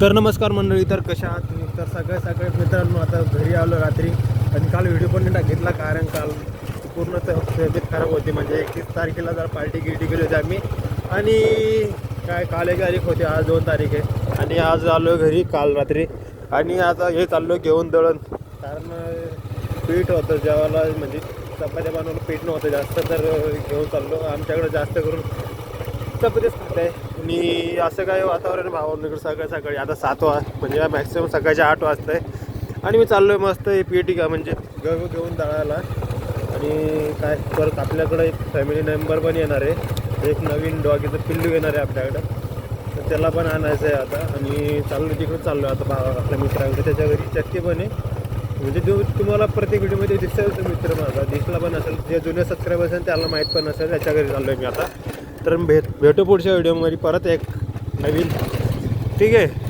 तर नमस्कार मंडळी, तर कशा आहात तुम्ही? तर सगळे मित्रांनो, आता घरी आलो रात्री आणि काल व्हिडिओ पण नाही घेतला, कारण काल पूर्ण तब्येत खराब होती. म्हणजे 31 तारखेला जर पार्टी केली होती आम्ही, आणि काय काल 1 तारीख होती, आज 2 तारीख आहे. आणि आज आलो घरी काल रात्री, आणि आता हे चाललो घेऊन दळण, कारण पीठ होतं जेवायला, म्हणजे चपात्या बनवलं पीठ नव्हतं जास्त, तर घेऊन चाललो. आमच्याकडे जास्त करून चपातीच खात आहे. आणि असं काय वातावरण भावाकडे सकाळी आता 7 म्हणजे मॅक्सिमम सकाळचे 8 वाजता आहे. आणि मी चाललो आहे मस्त पीठ म्हणजे गहू घेऊन दळायला. आणि काय परत आपल्याकडं एक फॅमिली मेंबर पण येणार आहे, एक नवीन डॉगीचं पिल्लू येणार आहे आपल्याकडं, तर त्याला पण आणायचं आहे आता. आणि तिकडे चाललो आता आपल्या मित्रांकडे, त्याच्या घरी चक्की पण आहे. म्हणजे तुम्हाला प्रत्येक व्हिडिओमध्ये दिसेल तर मित्र माझा दिसला पण असेल, जे जुने सबस्क्रायबर असेल त्याला माहीत पण नसेल, त्याच्या घरी चाललो आहे मी आता. तर भेटू पुढच्या व्हिडिओमध्ये परत एक नवीन. ठीक आहे.